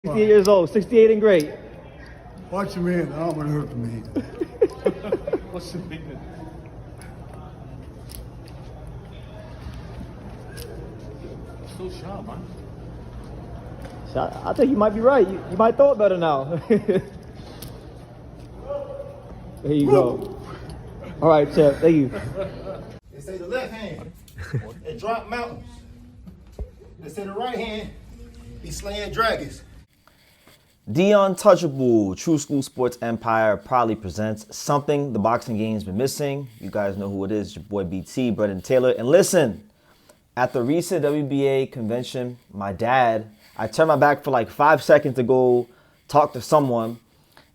68 years old, 68 and great. Watch your man. I don't want to hurt me. What's the big one? So sharp, man. So I think you might be right. You might throw it better now. There you go. All right, Chef. Thank you. They say the left hand, it drop mountains. They say the right hand, be slaying dragons. The Untouchable True School Sports Empire proudly presents something the boxing game's been missing. You guys know who it is, your boy BT, Brendan Taylor. And listen, at the recent WBA convention, my dad, I turned my back for like 5 seconds to go talk to someone.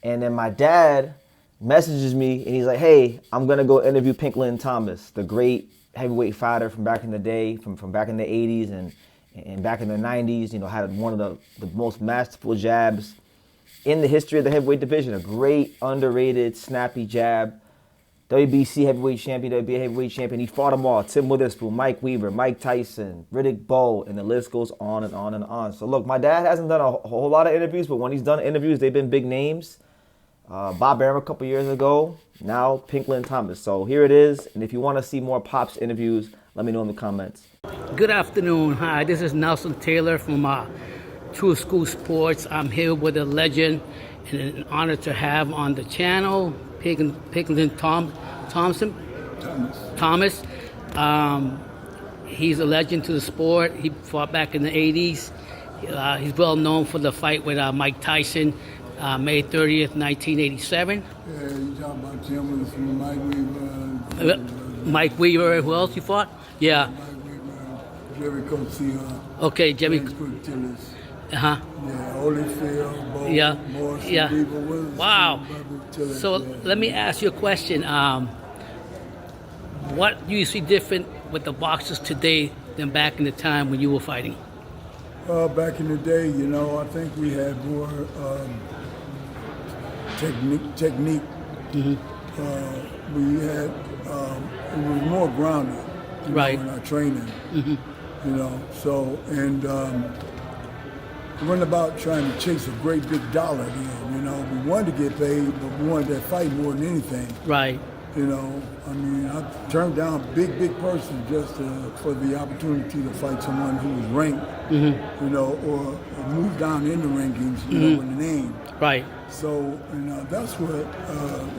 And then my dad messages me and he's like, hey, I'm going to go interview Pinklon Thomas, the great heavyweight fighter from back in the day, from back in the 80s and back in the 90s, you know, had one of the most masterful jabs in the history of the heavyweight division. A great, underrated, snappy jab. WBC heavyweight champion, WBA heavyweight champion. He fought them all. Tim Witherspoon, Mike Weaver, Mike Tyson, Riddick Bowe, and the list goes on and on and on. So look, my dad hasn't done a whole lot of interviews, but when he's done interviews, they've been big names. Bob Arum a couple years ago, now Pinklon Thomas. So here it is, and if you want to see more Pops interviews, let me know in the comments. Good afternoon. Hi, this is Nelson Taylor from True School Sports. I'm here with a legend and an honor to have on the channel, Pinklon Thomas. He's a legend to the sport. He fought back in the 80s. He's well known for the fight with Mike Tyson, May 30th, 1987. Yeah, you talking about Tim Witherspoon, Mike Weaver. Mike Weaver, who else he fought? Yeah. Mike Weaver, Jerry Coetzee. Okay, Jimmy. Yeah, Holyfield, Bo, Yeah. Morrison, Yeah. Weaver, Willis, Wow. Tillers, So yeah. let me ask you a question. What do you see different with the boxers today than back in the time when you were fighting? Back in the day, you know, I think we had more technique. We had, it was more grounded, you Right. know, in our training, you know, so, and it wasn't about trying to chase a great big dollar then, you know. We wanted to get paid, but we wanted that fight more than anything. Right. You know, I mean, I turned down a big person just for the opportunity to fight someone who was ranked, you know, or move down in the rankings, you know, in the name. Right. So, you know, that's what,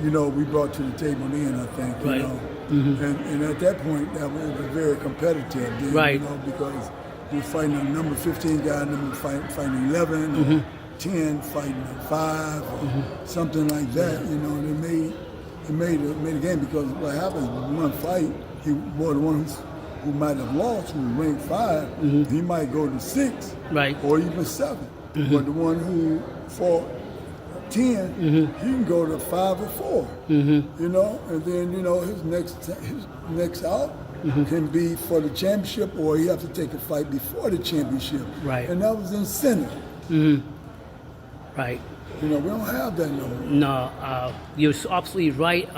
you know, we brought to the table then, I think, you Right. know. And at that point, that was very competitive then, Right. you know, because you're fighting a number 15 guy, number fighting 11, or 10, fighting a 5, or something like that, you know, and it made a game, because what happens in one fight, the one who might have lost, who was ranked 5, he might go to 6, Right. or even 7. But the one who fought 10, he can go to 5 or 4, you know, and then, you know, his next out can be for the championship, or he have to take a fight before the championship. Right. And that was incentive. Right. You know, we don't have that no more. No, you're absolutely right.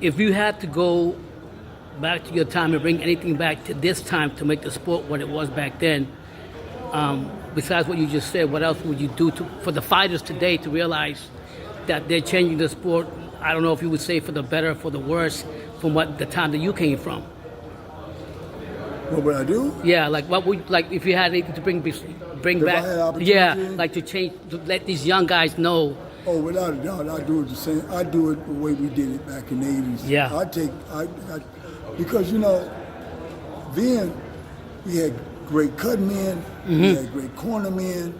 If you had to go back to your time and bring anything back to this time to make the sport what it was back then, besides what you just said, what else would you do for the fighters today to realize that they're changing the sport? I don't know if you would say for the better or for the worse from what the time that you came from. What would I do? Yeah, like what would, like if you had anything to bring If I back? had opportunity? Yeah, like to change, to let these young guys know. Oh, without a doubt, I do it the same. I do it the way we did it back in the 80s. Yeah. Because, you know, then we had great cut men, we had great corner men,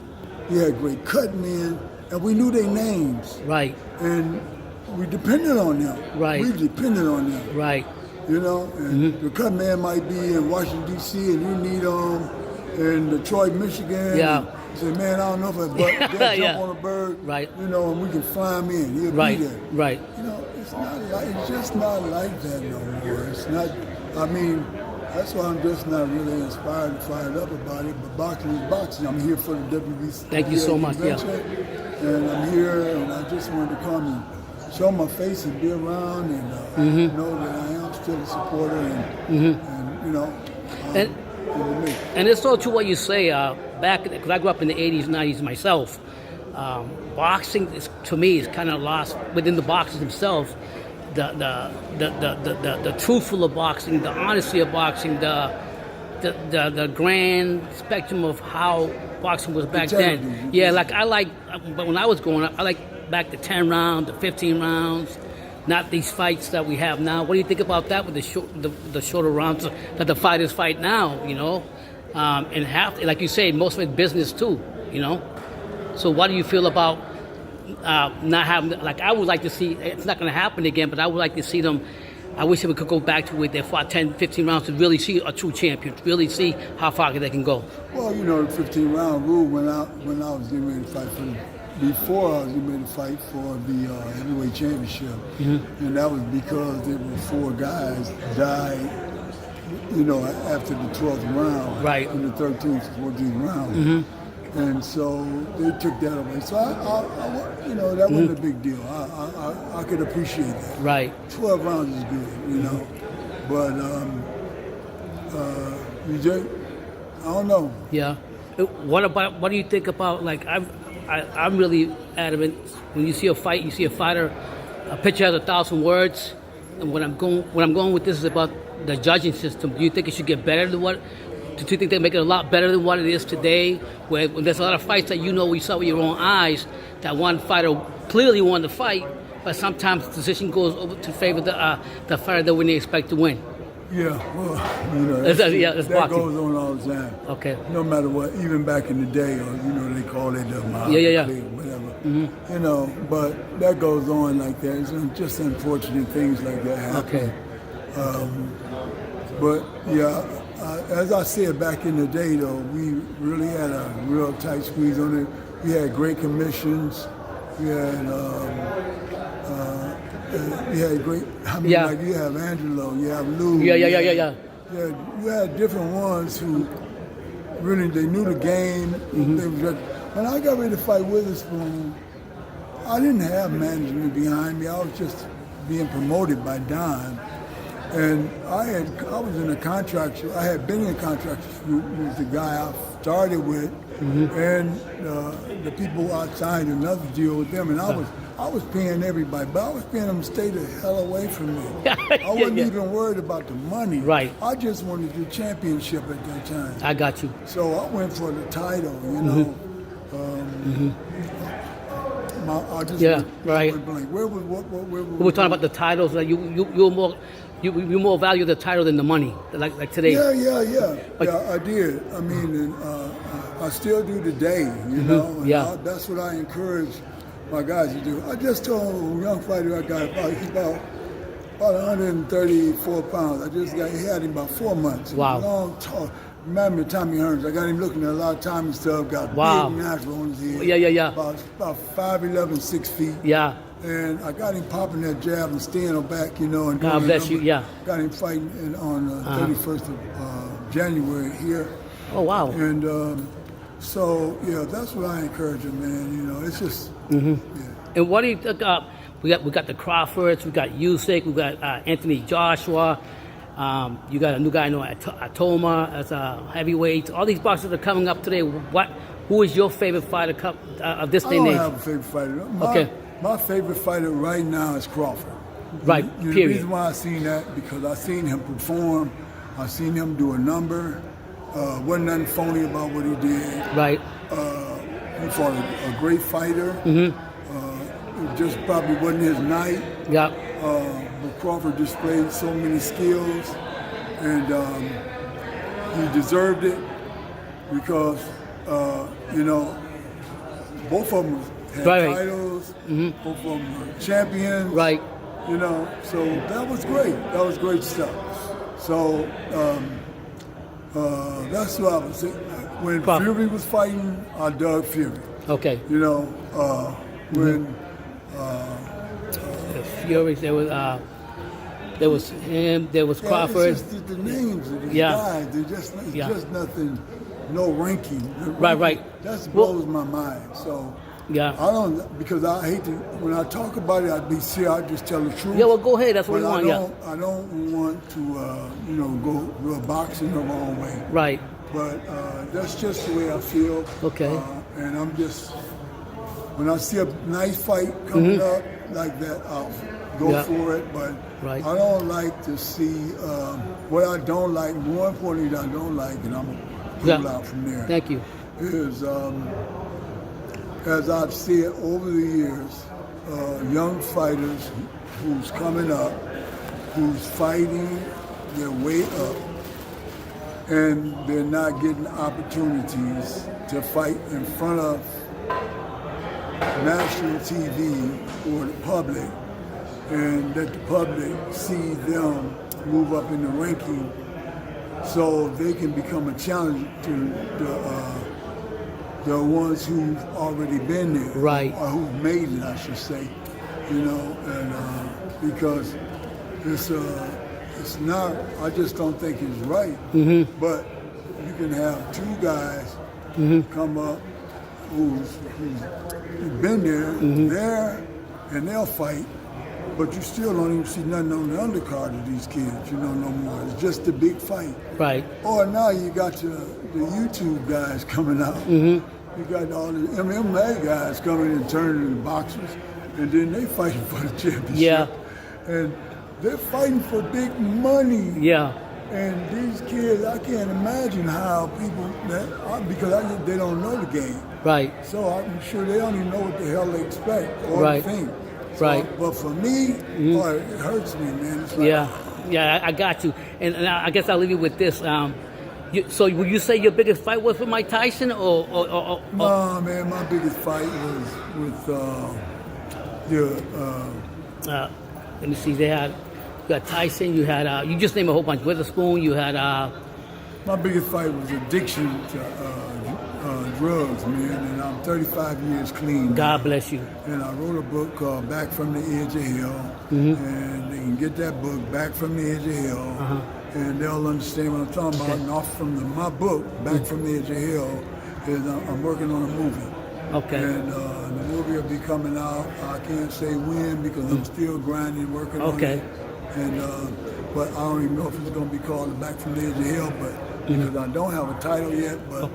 we had great cut men, and we knew their names. Right, And we depended on them. Right. We depended on them. right, You know, and the cut man might be in Washington, D.C., and you need in Detroit, Michigan. Yeah. You say, man, I don't know if I jump Yeah. on a bird. Right. You know, and we can fly him in. He'll right, be there. right. You know, it's just not like that no more. It's not, I mean, that's why I'm just not really inspired and fired up about it, but boxing is boxing. I'm here for the WBC. Thank you so much, yeah. And I'm here, and I just wanted to come and show my face and be around and know that I am still a supporter and you know. in the mix. And it's so true what you say. Back, because I grew up in the 80s, 90s myself. Boxing, to me, is kind of lost within the boxers themselves. The truthful of boxing, the honesty of boxing, the grand spectrum of how boxing was back then. Yeah, but when I was growing up, I like back the 10 rounds, the 15 rounds, not these fights that we have now. What do you think about that with the shorter rounds that the fighters fight now, you know? And like you say, most of it's business too, you know? So what do you feel about not having, like I would like to see, it's not going to happen again, but I would like to see them, I wish we could go back to it. They fought 10, 15 rounds to really see a true champion, to really see how far they can go. Well, you know, the 15-round rule when I was getting ready to fight before I was getting ready to fight for the heavyweight championship. And that was because there were 4 guys died, you know, after the 12th round. Right. In the 13th, 14th round. And so they took that away. So I you know, that wasn't a big deal. I could appreciate that. Right. 12 rounds is good, you know. But you just, I don't know. Yeah. What do you think about, like, I'm really adamant, when you see a fight, you see a fighter, a picture has 1,000 words. And what I'm going with this is about the judging system. Do you think it should get better than what? Do you think they make it a lot better than what it is today? Where when there's a lot of fights that you know we saw with your own eyes, that one fighter clearly won the fight, but sometimes the decision goes over to favor the fighter that we didn't expect to win. Yeah, well, you know, that goes on all the time. Okay. No matter what, even back in the day, or you know, they call it the whatever. You know, but that goes on like that. It's just unfortunate things like that happen. Okay. But yeah, as I said back in the day, though, we really had a real tight squeeze on it. We had great commissions. We had great. I mean, like you have Angelo, you have Lou. Yeah. You had different ones who really they knew the game. They were just, when I got ready to fight Witherspoon, I didn't have management behind me. I was just being promoted by Don. And I was in a contract. I had been in a contract with the guy I started with, and the people I signed another deal with them. And I was paying everybody, but I was paying them to stay the hell away from me. I wasn't even worried about the money. Right. I just wanted the championship at that time. I got you. So I went for the title. You know. I just went blank. Where we're talking about the titles. Like you more value the title than the money, like today. Yeah, I did. I mean, and I still do today, you know. And that's what I encourage my guys to do. I just told a young fighter I got about 134 pounds. He had him about 4 months. Wow. Long, tall. Remember Tommy Hearns? I got him looking at a lot of Tommy stuff. Got big natural on his head. Yeah. About 5'11", 6 feet. Yeah. And I got him popping that jab and staying on back, you know. And God bless you, yeah. Got him fighting on the 31st of January here. Oh, wow. And so, yeah, that's what I encourage him, man. You know, it's just, yeah. And what do you think? We got the Crawfords, we got Usyk, we got Anthony Joshua. You got a new guy, Atoma, as a heavyweight. All these boxers are coming up today. Who is your favorite fighter of this day and age? I don't have a favorite fighter. Okay. My favorite fighter right now is Crawford. Right, The reason why I seen that, because I seen him perform. I seen him do a number. Wasn't nothing phony about what he did. Right. He fought a great fighter. It just probably wasn't his night. Yeah. But Crawford displayed so many skills, and he deserved it because, you know, both of them had titles, both of them were champions. Right. You know, so that was great. That was great stuff. So that's what I was saying. When Fury was fighting, I dug Fury. Okay. You know, when Fury, there was him, there was Crawford. It's just the names of these guys. They're just nothing, no ranking. Right. That blows my mind. So Yeah. I don't, because I hate to, when I talk about it, I'd be serious, I just tell the truth. Yeah, well, go ahead. That's what But we want. I don't want to, go boxing the wrong way. Right. But that's just the way I feel. Okay. And I'm just, when I see a nice fight coming up like that, I'll go for it. But Right. I don't like to see what I don't like. More importantly, I don't like, and I'm going to pull out from there. Thank you. Is as I've seen over the years, young fighters who's coming up, who's fighting their way up, and they're not getting opportunities to fight in front of national TV or the public, and let the public see them move up in the ranking so they can become a challenge to the ones who've already been there, Right. or who've made it, I should say, and because it's not, I just don't think it's right. But you can have two guys come up who's been there, and they'll fight, but you still don't even see nothing on the undercard of these kids, no more. It's just a big fight. Right. Or now you got the YouTube guys coming out. You got all the MMA guys coming and turning into boxers, and then they fighting for the championship. Yeah. And they're fighting for big money. Yeah. And these kids, I can't imagine how people, because they don't know the game. Right. So I'm sure they don't even know what the hell they expect or Right. think. So, Right. But for me, boy, it hurts me, man. It's like, Yeah, I got you. And I guess I'll leave you with this. So would you say your biggest fight was with Mike Tyson, or No, man, my biggest fight was with let me see, you got Tyson, you had, you just named a whole bunch, Witherspoon, you had, my biggest fight was addiction to drugs, man, and I'm 35 years clean. God bless you. And I wrote a book called Back from the Edge of Hell, and they can get that book, Back from the Edge of Hell, and they'll understand what I'm talking about. And off from my book, Back from the Edge of Hell, is I'm working on a movie. Okay. And the movie will be coming out. I can't say when because I'm still grinding, working on it. And but I don't even know if it's going to be called Back from the Edge of Hell, but because I don't have a title yet. But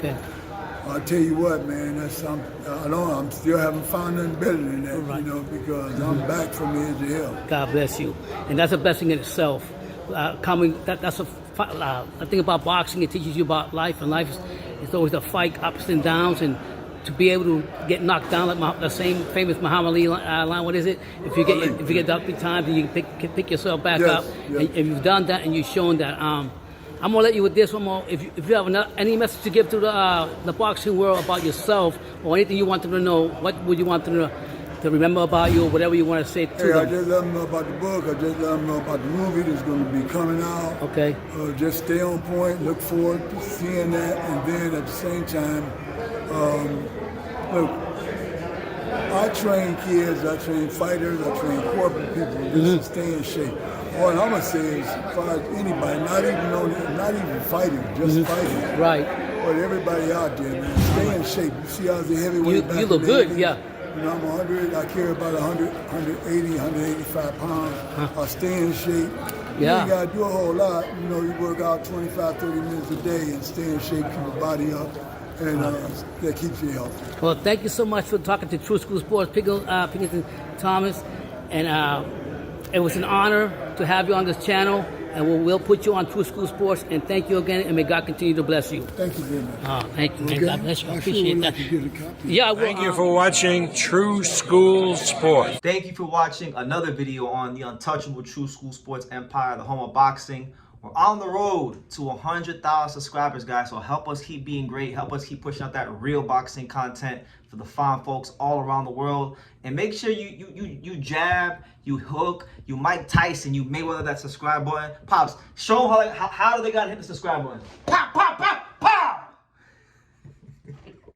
I'll tell you what, man, I'm still haven't found nothing better than that, because I'm back from the edge of hell. God bless you, and that's a blessing in itself. That's a thing about boxing. It teaches you about life, and life is always a fight, ups and downs, and to be able to get knocked down like the same famous Muhammad Ali line. What is it? If you get knocked 3 times, and you can pick yourself back up, and you've done that, and you've shown that. I'm gonna let you with this one more. If you have any message to give to the boxing world about yourself or anything you want them to know, what would you want them to remember about you, or whatever you want to say to them? I just let them know about the book. I just let them know about the movie that's going to be coming out. Okay. Just stay on point. Look forward to seeing that, and then at the same time, look. I train kids. I train fighters. I train corporate people just to stay in shape. All I'm gonna say is, as far as anybody, not even fighting, just fighting. Right. But everybody out there, man, stay in shape. You see, I was a heavyweight back You look in the good, 80s. yeah. I'm 100. I carry about 100, 180, 185 pounds. I stay in shape. You ain't gotta do a whole lot. You work out 25, 30 minutes a day and stay in shape, keep your body up, and that keeps you healthy. Well, thank you so much for talking to True School Sports, Pinklon Thomas, and it was an honor to have you on this channel, and we'll put you on True School Sports, and thank you again, and may God continue to bless you. Thank you very much. Thank you, man. Okay. God bless you. I I appreciate sure would that. like to get a copy. Yeah, I will. Thank you for watching True School Sports. Thank you for watching another video on the untouchable True School Sports Empire, the home of boxing. We're on the road to 100,000 subscribers, guys. So help us keep being great. Help us keep pushing out that real boxing content for the fine folks all around the world. And make sure you jab, you hook, you Mike Tyson, you Mayweather that subscribe button. Pops, show them how do they gotta hit the subscribe button. Pow!